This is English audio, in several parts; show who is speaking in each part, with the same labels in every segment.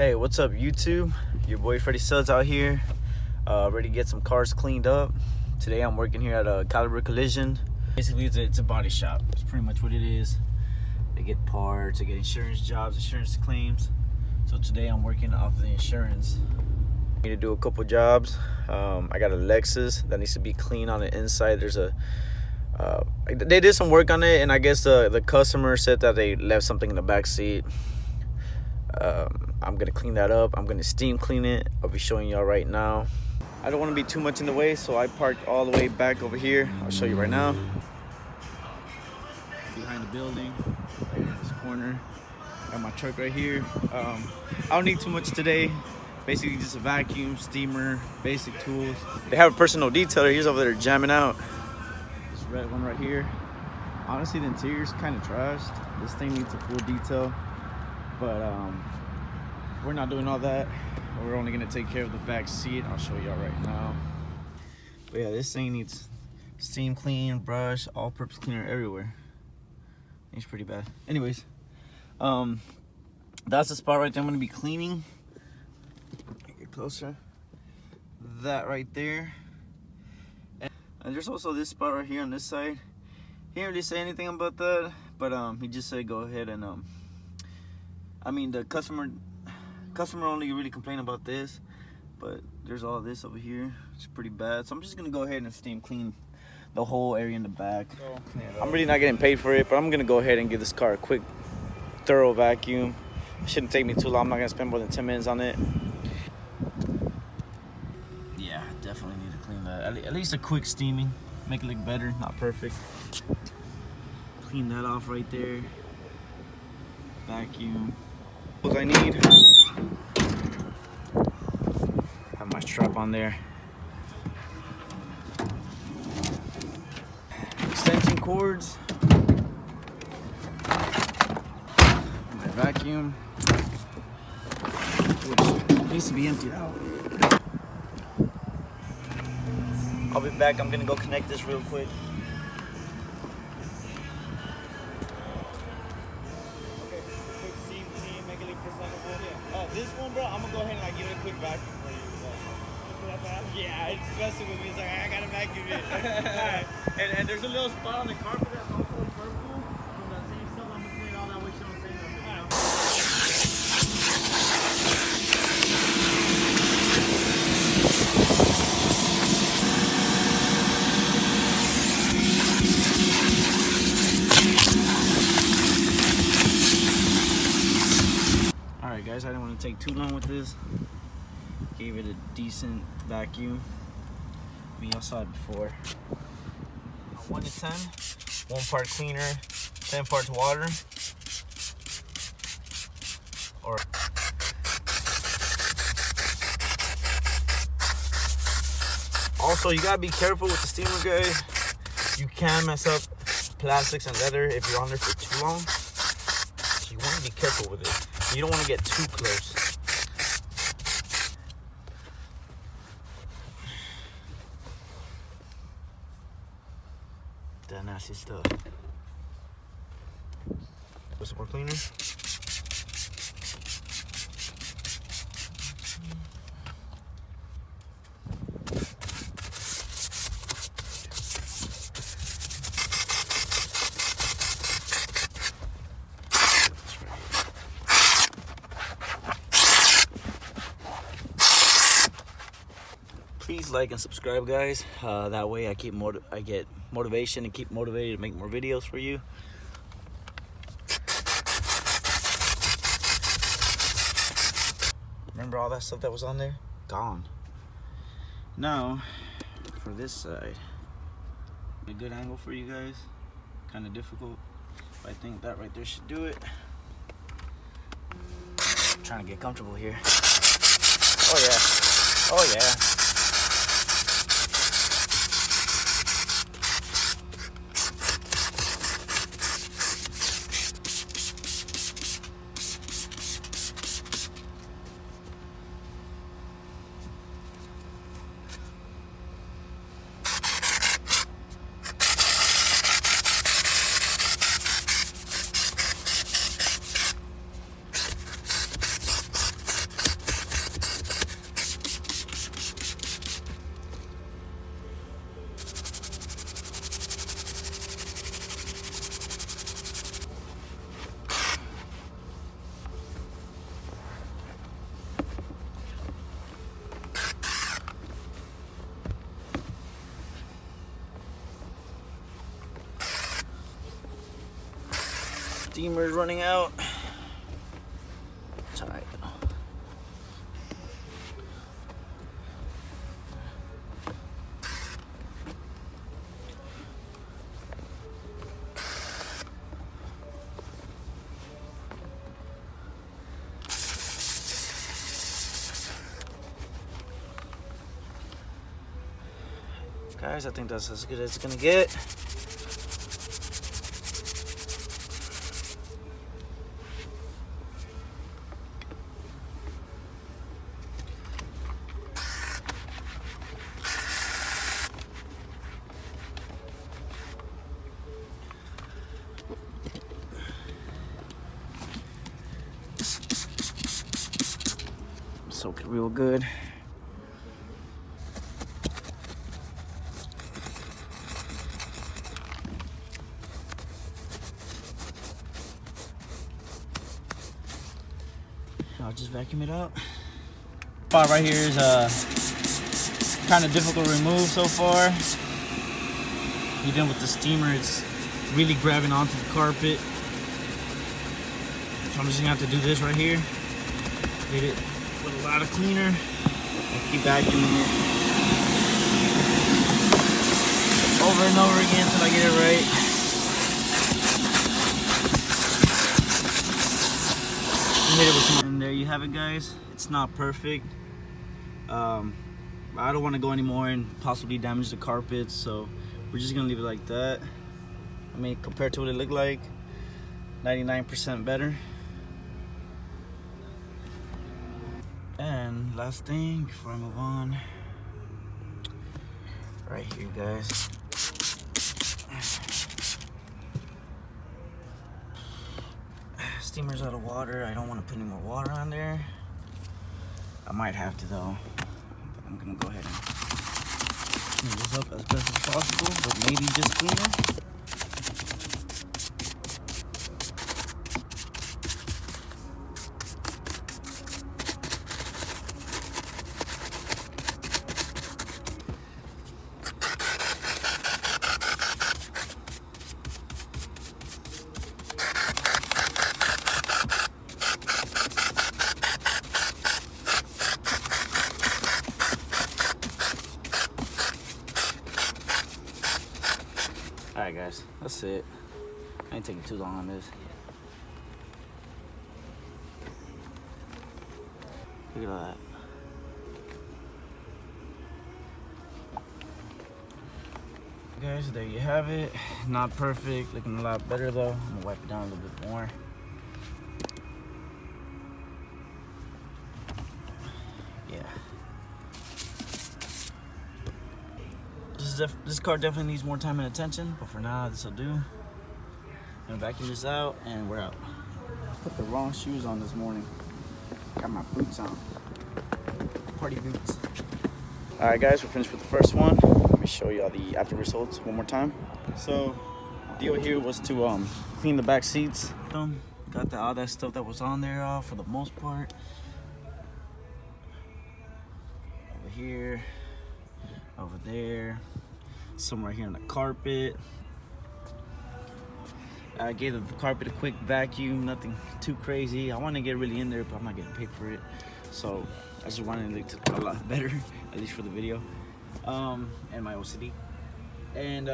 Speaker 1: Hey, what's up YouTube? Your boy Freddy Suds out here, ready to get some cars cleaned up. Today I'm working here at Caliber Collision. Basically it's a body shop. It's pretty much what it is. They get parts, they get insurance jobs, insurance claims. So today I'm working off the insurance. I need to do a couple jobs. I got a Lexus that needs to be clean on the inside. There's a they did some work on it, and I guess the customer said that they left something in the back seat. I'm gonna clean that up. I'm gonna steam clean it. I'll be showing y'all right now. I don't want to be too much in the way, so I parked all the way back over here. I'll show you right now. Behind the building, right in this corner. Got my truck right here. I don't need too much today. Basically just a vacuum, steamer, basic tools. They have a personal detailer. He's over there jamming out. This red one right here. Honestly, the interior's kind of trashed. This thing needs a full detail. But we're not doing all that. We're only gonna take care of the back seat. I'll show y'all right now. But yeah, this thing needs steam clean, brush, all-purpose cleaner everywhere. It's pretty bad. Anyways, that's the spot right there I'm gonna be cleaning. Get closer. That right there. And there's also this spot right here on this side. He didn't really say anything about that, but he just said go ahead and I mean, the customer only really complained about this, but there's all this over here. It's pretty bad. So I'm just gonna go ahead and steam clean the whole area in the back. I'm really not getting paid for it, but I'm gonna go ahead and give this car a quick, thorough vacuum. It shouldn't take me too long. I'm not gonna spend more than 10 minutes on it. Yeah, definitely need to clean that. At least a quick steaming, make it look better, not perfect. Clean that off right there. Vacuum. What I need. Have my strap on there. Extension cords. My vacuum, which needs to be emptied out. I'll be back. I'm gonna go connect this real quick. This one, bro, I'm gonna go ahead and give it a quick vacuum for you. Yeah, it's messing with me. It's like I gotta vacuum it. Alright. And there's a little spot on the carpet that's also purple from that same stuff. I'm gonna clean all that way so don't say nothing. Alright guys, I didn't want to take too long with this. Gave it a decent vacuum. I mean, y'all saw it before. 1 to 10, 1 part cleaner, 10 parts water. Or also, you gotta be careful with the steamer, guys. You can mess up plastics and leather if you're on there for too long. So you want to be careful with it. You don't want to get too close. That nasty stuff. Put some more cleaner. Please like and subscribe, guys. That way I get motivation and keep motivated to make more videos for you. Remember all that stuff that was on there? Gone. Now, for this side, a good angle for you guys. Kind of difficult, but I think that right there should do it. I'm trying to get comfortable here. Oh yeah. Oh yeah. Steamer is running out. Tight. Guys, I think that's as good as it's gonna get. Soak it real good. I'll just vacuum it out. Spot right here is kind of difficult to remove so far. Even with the steamer, it's really grabbing onto the carpet. So I'm just gonna have to do this right here. Hit it with a lot of cleaner and keep vacuuming it over and over again until I get it right. Hit it with some, and there you have it, guys. It's not perfect. I don't want to go anymore and possibly damage the carpets, so we're just gonna leave it like that. I mean, compared to what it looked like, 99% better. And last thing before I move on, right here, guys. Steamer's out of water. I don't want to put any more water on there. I might have to though, but I'm gonna go ahead and clean this up as best as possible, but maybe just cleaner. Alright guys, that's it. I ain't taking too long on this. Look at all that. Guys, there you have it. Not perfect, looking a lot better though. I'm gonna wipe it down a little bit more. Yeah. This car definitely needs more time and attention, but for now, this will do. I'm gonna vacuum this out and we're out. Put the wrong shoes on this morning. Got my boots on. Party boots. All right, guys, we're finished with the first one. Let me show you all the after results one more time. So, the deal here was to clean the back seats. Got all that stuff that was on there off for the most part. Over here, over there, some right here on the carpet. I gave the carpet a quick vacuum, nothing too crazy. I want to get really in there, but I'm not getting paid for it. So I just wanted it to look a lot better, at least for the video, and my OCD. And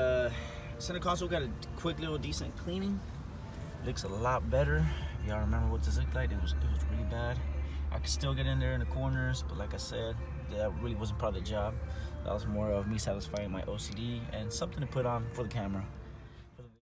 Speaker 1: center console got a quick little decent cleaning. Looks a lot better. If y'all remember what this looked like, it was really bad. I could still get in there in the corners, but like I said, that really wasn't part of the job. That was more of me satisfying my OCD and something to put on for the camera.